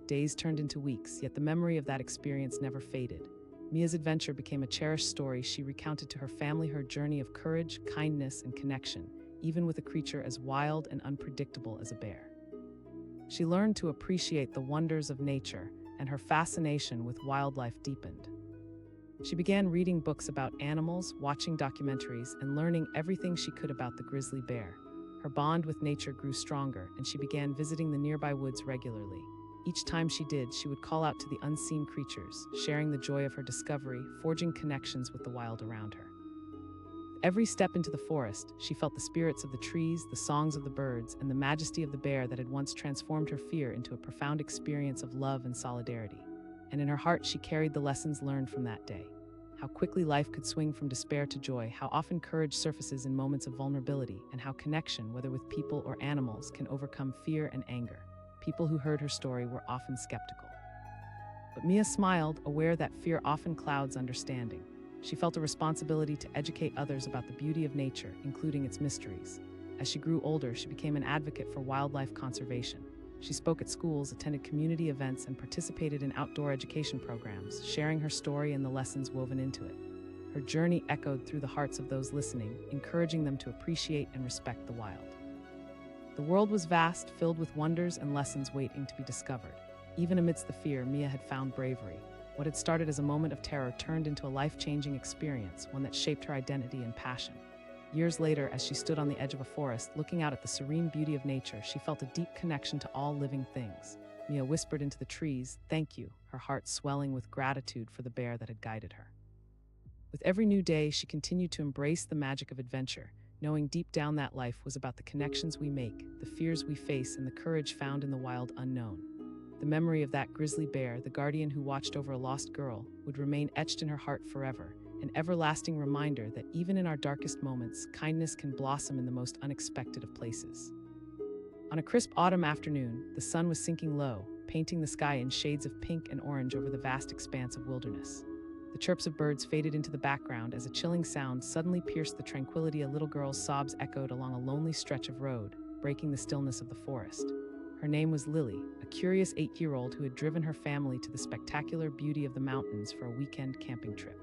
Days turned into weeks, yet the memory of that experience never faded. Mia's adventure became a cherished story. She recounted to her family her journey of courage, kindness, and connection, even with a creature as wild and unpredictable as a bear. She learned to appreciate the wonders of nature, and her fascination with wildlife deepened. She began reading books about animals, watching documentaries, and learning everything she could about the grizzly bear. Her bond with nature grew stronger, and she began visiting the nearby woods regularly. Each time she did, she would call out to the unseen creatures, sharing the joy of her discovery, forging connections with the wild around her. Every step into the forest, she felt the spirits of the trees, the songs of the birds, and the majesty of the bear that had once transformed her fear into a profound experience of love and solidarity. And in her heart, she carried the lessons learned from that day. How quickly life could swing from despair to joy, how often courage surfaces in moments of vulnerability, and how connection, whether with people or animals, can overcome fear and anger. People who heard her story were often skeptical. But Mia smiled, aware that fear often clouds understanding. She felt a responsibility to educate others about the beauty of nature, including its mysteries. As she grew older, she became an advocate for wildlife conservation. She spoke at schools, attended community events, and participated in outdoor education programs, sharing her story and the lessons woven into it. Her journey echoed through the hearts of those listening, encouraging them to appreciate and respect the wild. The world was vast, filled with wonders and lessons waiting to be discovered. Even amidst the fear, Mia had found bravery. What had started as a moment of terror turned into a life-changing experience, one that shaped her identity and passion. Years later, as she stood on the edge of a forest, looking out at the serene beauty of nature, she felt a deep connection to all living things. Mia whispered into the trees, "Thank you," her heart swelling with gratitude for the bear that had guided her. With every new day, she continued to embrace the magic of adventure, knowing deep down that life was about the connections we make, the fears we face, and the courage found in the wild unknown. The memory of that grizzly bear, the guardian who watched over a lost girl, would remain etched in her heart forever, an everlasting reminder that even in our darkest moments, kindness can blossom in the most unexpected of places. On a crisp autumn afternoon, the sun was sinking low, painting the sky in shades of pink and orange over the vast expanse of wilderness. The chirps of birds faded into the background as a chilling sound suddenly pierced the tranquility. A little girl's sobs echoed along a lonely stretch of road, breaking the stillness of the forest. Her name was Lily, a curious 8-year-old who had driven her family to the spectacular beauty of the mountains for a weekend camping trip.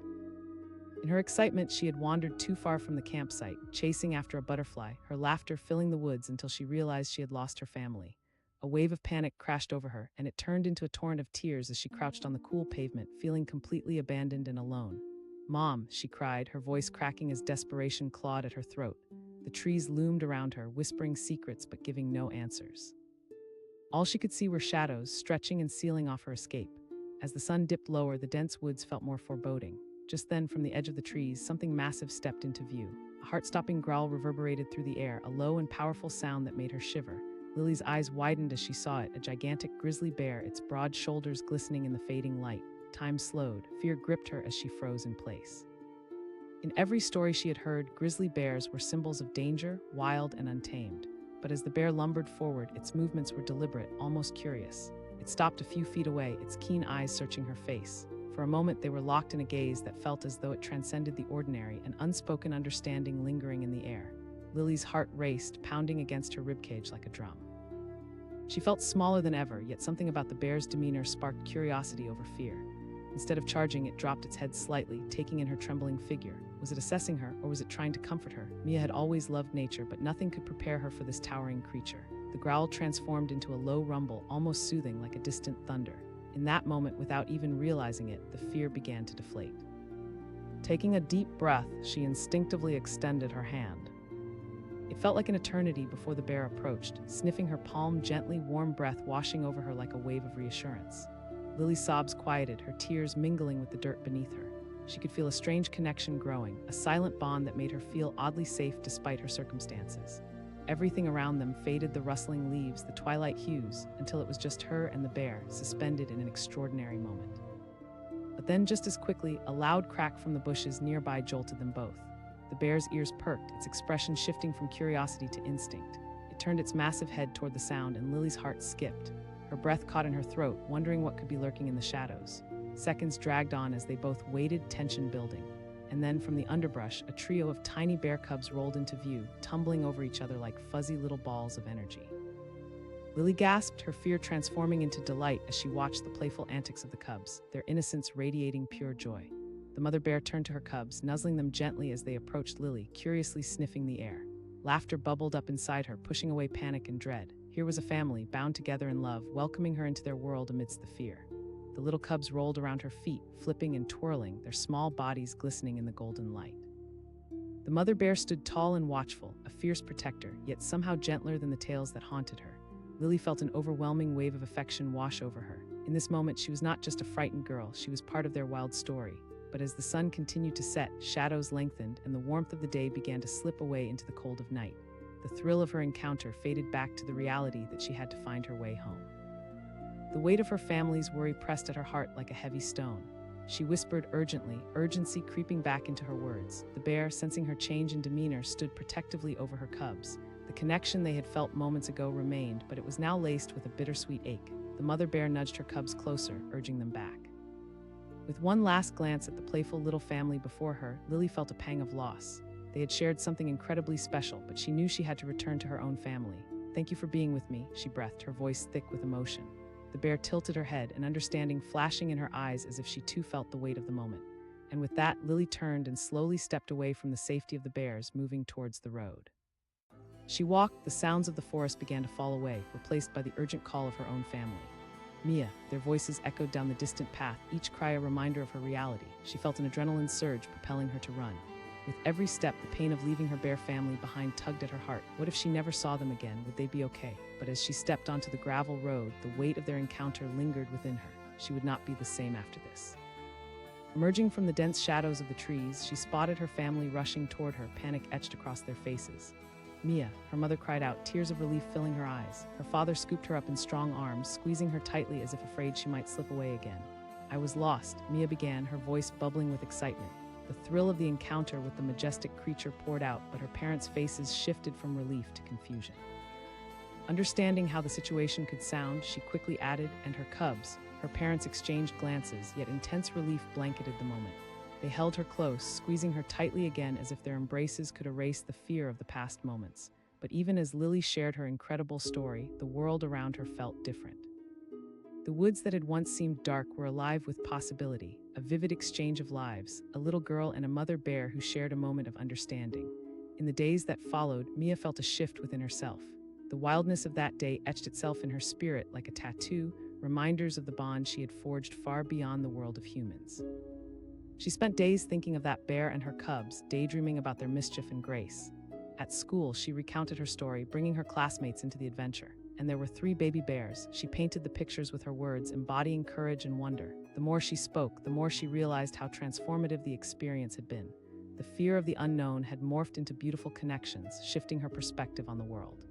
In her excitement, she had wandered too far from the campsite, chasing after a butterfly, her laughter filling the woods until she realized she had lost her family. A wave of panic crashed over her, and it turned into a torrent of tears as she crouched on the cool pavement, feeling completely abandoned and alone. "Mom," she cried, her voice cracking as desperation clawed at her throat. The trees loomed around her, whispering secrets but giving no answers. All she could see were shadows, stretching and sealing off her escape. As the sun dipped lower, the dense woods felt more foreboding. Just then, from the edge of the trees, something massive stepped into view. A heart-stopping growl reverberated through the air, a low and powerful sound that made her shiver. Lily's eyes widened as she saw it, a gigantic grizzly bear, its broad shoulders glistening in the fading light. Time slowed. Fear gripped her as she froze in place. In every story she had heard, grizzly bears were symbols of danger, wild and untamed. But as the bear lumbered forward, its movements were deliberate, almost curious. It stopped a few feet away, its keen eyes searching her face. For a moment, they were locked in a gaze that felt as though it transcended the ordinary, an unspoken understanding lingering in the air. Lily's heart raced, pounding against her ribcage like a drum. She felt smaller than ever, yet something about the bear's demeanor sparked curiosity over fear. Instead of charging, it dropped its head slightly, taking in her trembling figure. Was it assessing her, or was it trying to comfort her? Mia had always loved nature, but nothing could prepare her for this towering creature. The growl transformed into a low rumble, almost soothing, like a distant thunder. In that moment, without even realizing it, the fear began to deflate. Taking a deep breath, she instinctively extended her hand. It felt like an eternity before the bear approached, sniffing her palm gently, warm breath washing over her like a wave of reassurance. Lily's sobs quieted, her tears mingling with the dirt beneath her. She could feel a strange connection growing, a silent bond that made her feel oddly safe despite her circumstances. Everything around them faded, the rustling leaves, the twilight hues, until it was just her and the bear, suspended in an extraordinary moment. But then, just as quickly, a loud crack from the bushes nearby jolted them both. The bear's ears perked, its expression shifting from curiosity to instinct. It turned its massive head toward the sound, and Lily's heart skipped. Her breath caught in her throat, wondering what could be lurking in the shadows. Seconds dragged on as they both waited, tension building. And then, from the underbrush, a trio of tiny bear cubs rolled into view, tumbling over each other like fuzzy little balls of energy. Lily gasped, her fear transforming into delight as she watched the playful antics of the cubs, their innocence radiating pure joy. The mother bear turned to her cubs, nuzzling them gently as they approached Lily, curiously sniffing the air. Laughter bubbled up inside her, pushing away panic and dread. Here was a family, bound together in love, welcoming her into their world amidst the fear. The little cubs rolled around her feet, flipping and twirling, their small bodies glistening in the golden light. The mother bear stood tall and watchful, a fierce protector, yet somehow gentler than the tales that haunted her. Lily felt an overwhelming wave of affection wash over her. In this moment, she was not just a frightened girl, she was part of their wild story. But as the sun continued to set, shadows lengthened, and the warmth of the day began to slip away into the cold of night. The thrill of her encounter faded back to the reality that she had to find her way home. The weight of her family's worry pressed at her heart like a heavy stone. She whispered urgently, urgency creeping back into her words. The bear, sensing her change in demeanor, stood protectively over her cubs. The connection they had felt moments ago remained, but it was now laced with a bittersweet ache. The mother bear nudged her cubs closer, urging them back. With one last glance at the playful little family before her, Lily felt a pang of loss. They had shared something incredibly special, but she knew she had to return to her own family. Thank you for being with me, she breathed, her voice thick with emotion. The bear tilted her head, an understanding flashing in her eyes as if she too felt the weight of the moment. And with that, Lily turned and slowly stepped away from the safety of the bears, moving towards the road. She walked, the sounds of the forest began to fall away, replaced by the urgent call of her own family. Mia, their voices echoed down the distant path, each cry a reminder of her reality. She felt an adrenaline surge propelling her to run. With every step, the pain of leaving her bear family behind tugged at her heart. What if she never saw them again? Would they be okay? But as she stepped onto the gravel road, the weight of their encounter lingered within her. She would not be the same after this. Emerging from the dense shadows of the trees, she spotted her family rushing toward her, panic etched across their faces. Mia, her mother cried out, tears of relief filling her eyes. Her father scooped her up in strong arms, squeezing her tightly as if afraid she might slip away again. I was lost, Mia began, her voice bubbling with excitement. The thrill of the encounter with the majestic creature poured out, but her parents' faces shifted from relief to confusion. Understanding how the situation could sound, she quickly added, and her cubs. Her parents exchanged glances, yet intense relief blanketed the moment. They held her close, squeezing her tightly again as if their embraces could erase the fear of the past moments. But even as Lily shared her incredible story, the world around her felt different. The woods that had once seemed dark were alive with possibility, a vivid exchange of lives, a little girl and a mother bear who shared a moment of understanding. In the days that followed, Mia felt a shift within herself. The wildness of that day etched itself in her spirit like a tattoo, reminders of the bond she had forged far beyond the world of humans. She spent days thinking of that bear and her cubs, daydreaming about their mischief and grace. At school, she recounted her story, bringing her classmates into the adventure. And there were 3 baby bears. She painted the pictures with her words, embodying courage and wonder. The more she spoke, the more she realized how transformative the experience had been. The fear of the unknown had morphed into beautiful connections, shifting her perspective on the world.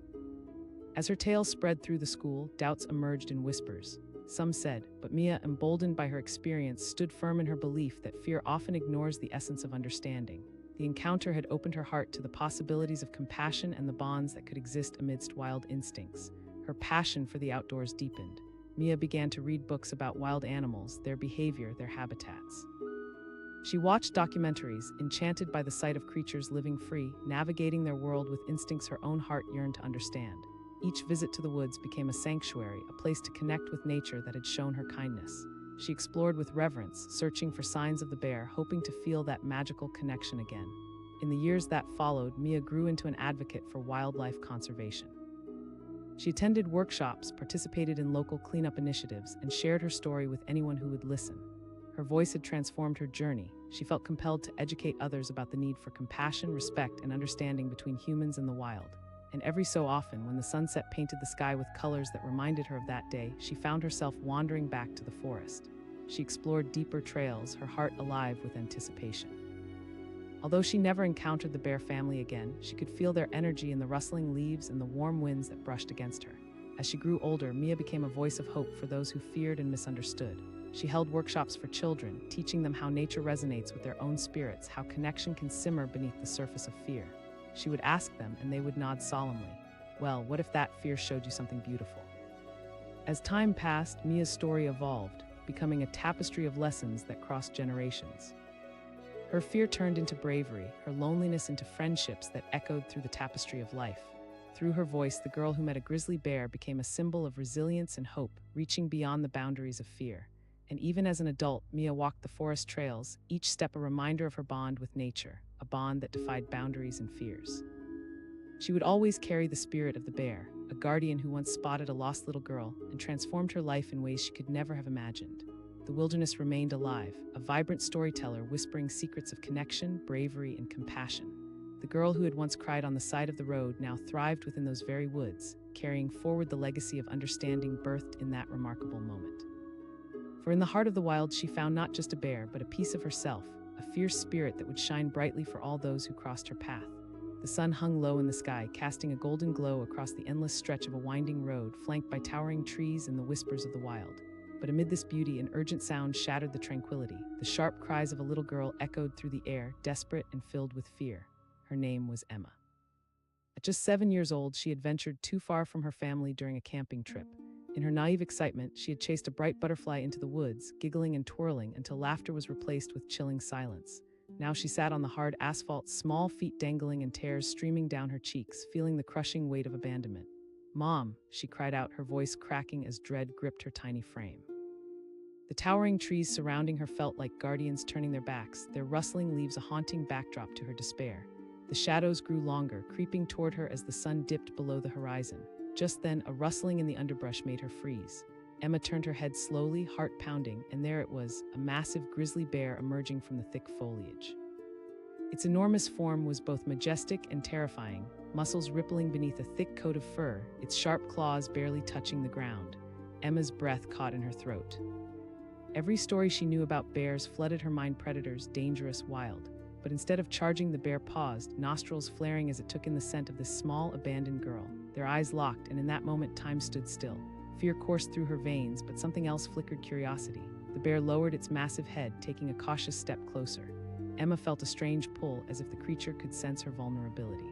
As her tale spread through the school, doubts emerged in whispers. Some said, but Mia, emboldened by her experience, stood firm in her belief that fear often ignores the essence of understanding. The encounter had opened her heart to the possibilities of compassion and the bonds that could exist amidst wild instincts. Her passion for the outdoors deepened. Mia began to read books about wild animals, their behavior, their habitats. She watched documentaries, enchanted by the sight of creatures living free, navigating their world with instincts her own heart yearned to understand. Each visit to the woods became a sanctuary, a place to connect with nature that had shown her kindness. She explored with reverence, searching for signs of the bear, hoping to feel that magical connection again. In the years that followed, Mia grew into an advocate for wildlife conservation. She attended workshops, participated in local cleanup initiatives, and shared her story with anyone who would listen. Her voice had transformed her journey. She felt compelled to educate others about the need for compassion, respect, and understanding between humans and the wild. And every so often, when the sunset painted the sky with colors that reminded her of that day, she found herself wandering back to the forest. She explored deeper trails, her heart alive with anticipation. Although she never encountered the bear family again, she could feel their energy in the rustling leaves and the warm winds that brushed against her. As she grew older, Mia became a voice of hope for those who feared and misunderstood. She held workshops for children, teaching them how nature resonates with their own spirits, how connection can simmer beneath the surface of fear. She would ask them, and they would nod solemnly. Well, what if that fear showed you something beautiful? As time passed, Mia's story evolved, becoming a tapestry of lessons that crossed generations. Her fear turned into bravery, her loneliness into friendships that echoed through the tapestry of life. Through her voice, the girl who met a grizzly bear became a symbol of resilience and hope, reaching beyond the boundaries of fear. And even as an adult, Mia walked the forest trails, each step a reminder of her bond with nature, a bond that defied boundaries and fears. She would always carry the spirit of the bear, a guardian who once spotted a lost little girl and transformed her life in ways she could never have imagined. The wilderness remained alive, a vibrant storyteller whispering secrets of connection, bravery, and compassion. The girl who had once cried on the side of the road now thrived within those very woods, carrying forward the legacy of understanding birthed in that remarkable moment. For in the heart of the wild, she found not just a bear, but a piece of herself, a fierce spirit that would shine brightly for all those who crossed her path. The sun hung low in the sky, casting a golden glow across the endless stretch of a winding road, flanked by towering trees and the whispers of the wild. But amid this beauty, an urgent sound shattered the tranquility. The sharp cries of a little girl echoed through the air, desperate and filled with fear. Her name was Emma. At just 7 years old, she had ventured too far from her family during a camping trip. In her naive excitement, she had chased a bright butterfly into the woods, giggling and twirling until laughter was replaced with chilling silence. Now she sat on the hard asphalt, small feet dangling and tears streaming down her cheeks, feeling the crushing weight of abandonment. "Mom," she cried out, her voice cracking as dread gripped her tiny frame. The towering trees surrounding her felt like guardians turning their backs, their rustling leaves a haunting backdrop to her despair. The shadows grew longer, creeping toward her as the sun dipped below the horizon. Just then, a rustling in the underbrush made her freeze. Emma turned her head slowly, heart pounding, and there it was, a massive grizzly bear emerging from the thick foliage. Its enormous form was both majestic and terrifying, muscles rippling beneath a thick coat of fur, its sharp claws barely touching the ground. Emma's breath caught in her throat. Every story she knew about bears flooded her mind: predators, dangerous, wild. But instead of charging, the bear paused, nostrils flaring as it took in the scent of this small, abandoned girl. Their eyes locked, and in that moment, time stood still. Fear coursed through her veins, but something else flickered: curiosity. The bear lowered its massive head, taking a cautious step closer. Emma felt a strange pull, as if the creature could sense her vulnerability.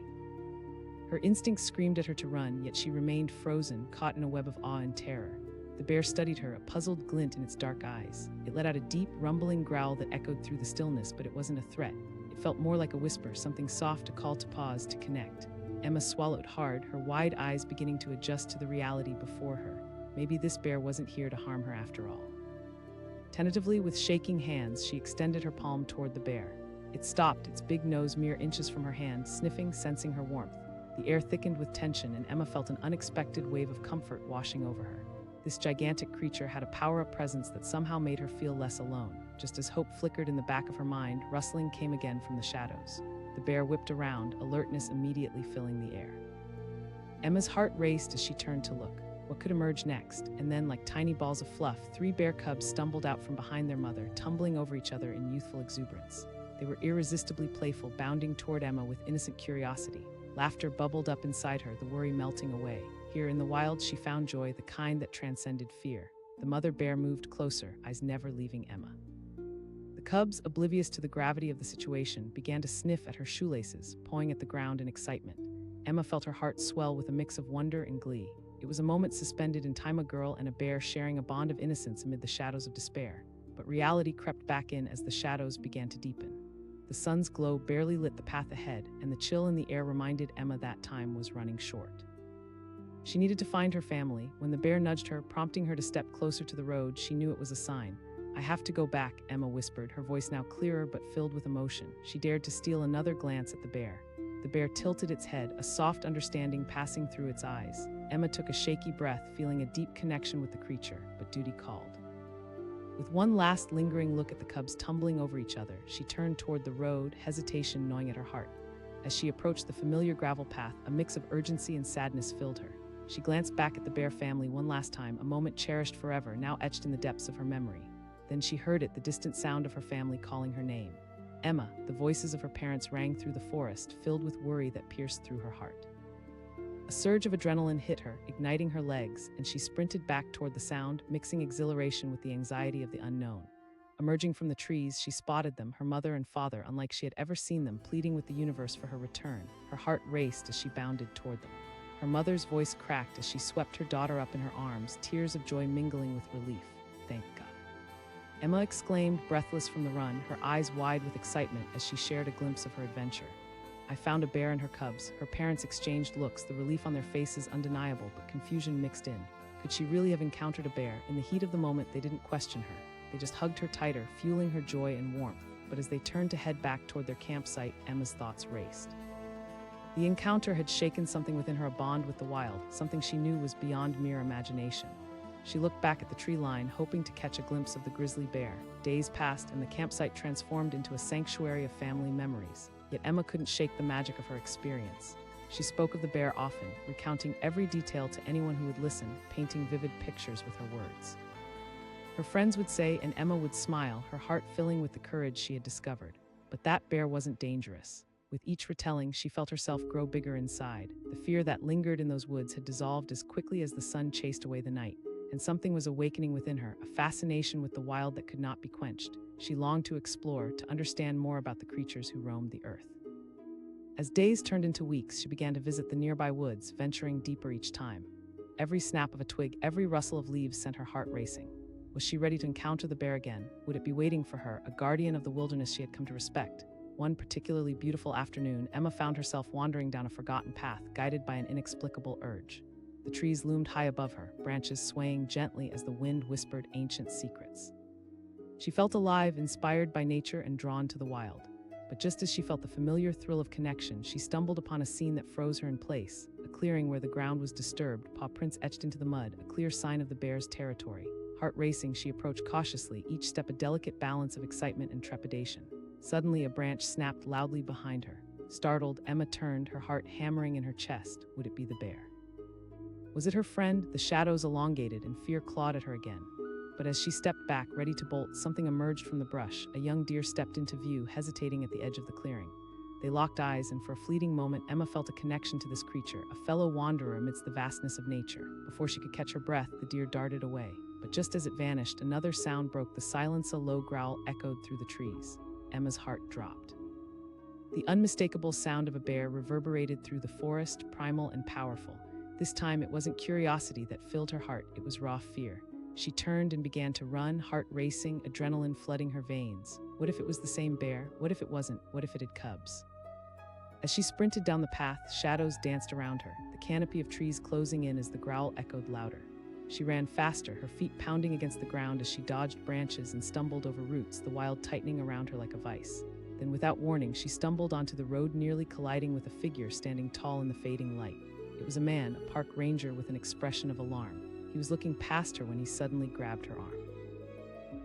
Her instincts screamed at her to run, yet she remained frozen, caught in a web of awe and terror. The bear studied her, a puzzled glint in its dark eyes. It let out a deep, rumbling growl that echoed through the stillness, but it wasn't a threat. It felt more like a whisper, something soft, a call to pause, to connect. Emma swallowed hard, her wide eyes beginning to adjust to the reality before her. Maybe this bear wasn't here to harm her after all. Tentatively, with shaking hands, she extended her palm toward the bear. It stopped, its big nose mere inches from her hand, sniffing, sensing her warmth. The air thickened with tension, and Emma felt an unexpected wave of comfort washing over her. This gigantic creature had a power, a presence that somehow made her feel less alone. Just as hope flickered in the back of her mind, rustling came again from the shadows. The bear whipped around, alertness immediately filling the air. Emma's heart raced as she turned to look. What could emerge next? And then, like tiny balls of fluff, 3 bear cubs stumbled out from behind their mother, tumbling over each other in youthful exuberance. They were irresistibly playful, bounding toward Emma with innocent curiosity. Laughter bubbled up inside her, the worry melting away. Here in the wild, she found joy, the kind that transcended fear. The mother bear moved closer, eyes never leaving Emma. The cubs, oblivious to the gravity of the situation, began to sniff at her shoelaces, pawing at the ground in excitement. Emma felt her heart swell with a mix of wonder and glee. It was a moment suspended in time, a girl and a bear sharing a bond of innocence amid the shadows of despair. But reality crept back in as the shadows began to deepen. The sun's glow barely lit the path ahead, and the chill in the air reminded Emma that time was running short. She needed to find her family. When the bear nudged her, prompting her to step closer to the road, she knew it was a sign. "I have to go back," Emma whispered, her voice now clearer but filled with emotion. She dared to steal another glance at the bear. The bear tilted its head, a soft understanding passing through its eyes. Emma took a shaky breath, feeling a deep connection with the creature, but duty called. With one last lingering look at the cubs tumbling over each other, she turned toward the road, hesitation gnawing at her heart. As she approached the familiar gravel path, a mix of urgency and sadness filled her. She glanced back at the bear family one last time, a moment cherished forever, now etched in the depths of her memory. Then she heard it, the distant sound of her family calling her name. Emma. The voices of her parents rang through the forest, filled with worry that pierced through her heart. A surge of adrenaline hit her, igniting her legs, and she sprinted back toward the sound, mixing exhilaration with the anxiety of the unknown. Emerging from the trees, she spotted them, her mother and father, unlike she had ever seen them, pleading with the universe for her return. Her heart raced as she bounded toward them. Her mother's voice cracked as she swept her daughter up in her arms, tears of joy mingling with relief. "Thank God." Emma exclaimed, breathless from the run, her eyes wide with excitement as she shared a glimpse of her adventure. "I found a bear and her cubs." Her parents exchanged looks, the relief on their faces undeniable, but confusion mixed in. Could she really have encountered a bear? In the heat of the moment, they didn't question her. They just hugged her tighter, fueling her joy and warmth. But as they turned to head back toward their campsite, Emma's thoughts raced. The encounter had shaken something within her, a bond with the wild, something she knew was beyond mere imagination. She looked back at the tree line, hoping to catch a glimpse of the grizzly bear. Days passed, and the campsite transformed into a sanctuary of family memories. Yet Emma couldn't shake the magic of her experience. She spoke of the bear often, recounting every detail to anyone who would listen, painting vivid pictures with her words. Her friends would say, and Emma would smile, her heart filling with the courage she had discovered. But that bear wasn't dangerous. With each retelling, she felt herself grow bigger inside. The fear that lingered in those woods had dissolved as quickly as the sun chased away the night, and something was awakening within her, a fascination with the wild that could not be quenched. She longed to explore, to understand more about the creatures who roamed the earth. As days turned into weeks, she began to visit the nearby woods, venturing deeper each time. Every snap of a twig, every rustle of leaves sent her heart racing. Was she ready to encounter the bear again? Would it be waiting for her, a guardian of the wilderness she had come to respect? One particularly beautiful afternoon, Emma found herself wandering down a forgotten path, guided by an inexplicable urge. The The trees loomed high above her, branches swaying gently as the wind whispered ancient secrets. She felt alive, inspired by nature and drawn to the wild. But just as she felt the familiar thrill of connection, she stumbled upon a scene that froze her in place, a clearing where the ground was disturbed, paw prints etched into the mud, a clear sign of the bear's territory. Heart racing, she approached cautiously, each step a delicate balance of excitement and trepidation. Suddenly, a branch snapped loudly behind her. Startled, Emma turned, her heart hammering in her chest. Would it be the bear? Was it her friend? The shadows elongated and fear clawed at her again. But as she stepped back, ready to bolt, something emerged from the brush. A young deer stepped into view, hesitating at the edge of the clearing. They locked eyes, and for a fleeting moment, Emma felt a connection to this creature, a fellow wanderer amidst the vastness of nature. Before she could catch her breath, the deer darted away. But just as it vanished, another sound broke the silence. A low growl echoed through the trees. Emma's heart dropped. The unmistakable sound of a bear reverberated through the forest, primal and powerful. This time, it wasn't curiosity that filled her heart, it was raw fear. She turned and began to run, heart racing, adrenaline flooding her veins. What if it was the same bear? What if it wasn't? What if it had cubs? As she sprinted down the path, shadows danced around her, the canopy of trees closing in as the growl echoed louder. She ran faster, her feet pounding against the ground as she dodged branches and stumbled over roots, the wild tightening around her like a vice. Then, without warning, she stumbled onto the road, nearly colliding with a figure standing tall in the fading light. It was a man, a park ranger with an expression of alarm. He was looking past her when he suddenly grabbed her arm.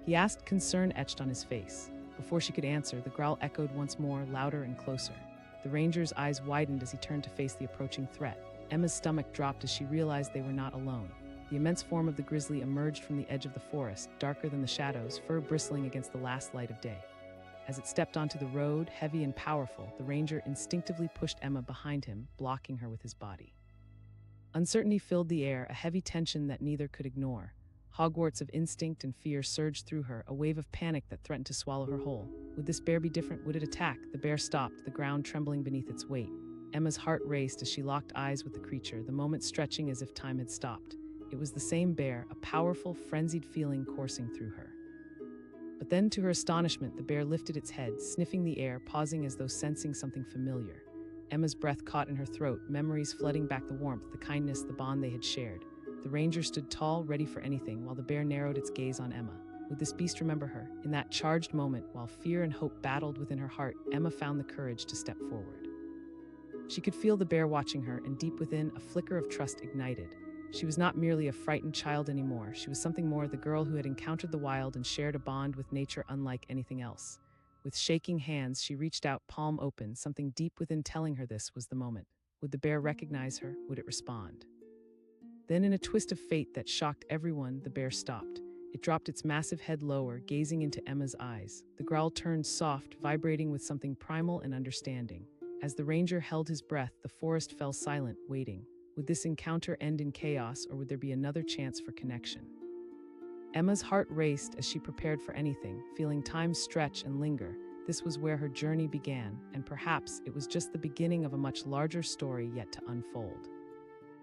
He asked, concern etched on his face. Before she could answer, the growl echoed once more, louder and closer. The ranger's eyes widened as he turned to face the approaching threat. Emma's stomach dropped as she realized they were not alone. The immense form of the grizzly emerged from the edge of the forest, darker than the shadows, fur bristling against the last light of day. As it stepped onto the road, heavy and powerful, the ranger instinctively pushed Emma behind him, blocking her with his body. Uncertainty filled the air, a heavy tension that neither could ignore. Hogwarts of instinct and fear surged through her, a wave of panic that threatened to swallow her whole. Would this bear be different? Would it attack? The bear stopped, the ground trembling beneath its weight. Emma's heart raced as she locked eyes with the creature, the moment stretching as if time had stopped. It was the same bear, a powerful, frenzied feeling coursing through her. But then, to her astonishment, the bear lifted its head, sniffing the air, pausing as though sensing something familiar. Emma's breath caught in her throat, memories flooding back the warmth, the kindness, the bond they had shared. The ranger stood tall, ready for anything, while the bear narrowed its gaze on Emma. Would this beast remember her? In that charged moment, while fear and hope battled within her heart, Emma found the courage to step forward. She could feel the bear watching her, and deep within, a flicker of trust ignited. She was not merely a frightened child anymore. She was something more, the girl who had encountered the wild and shared a bond with nature unlike anything else. With shaking hands, she reached out, palm open, something deep within telling her this was the moment. Would the bear recognize her? Would it respond? Then, in a twist of fate that shocked everyone, the bear stopped. It dropped its massive head lower, gazing into Emma's eyes. The growl turned soft, vibrating with something primal and understanding. As the ranger held his breath, the forest fell silent, waiting. Would this encounter end in chaos, or would there be another chance for connection? Emma's heart raced as she prepared for anything, feeling time stretch and linger. This was where her journey began, and perhaps it was just the beginning of a much larger story yet to unfold.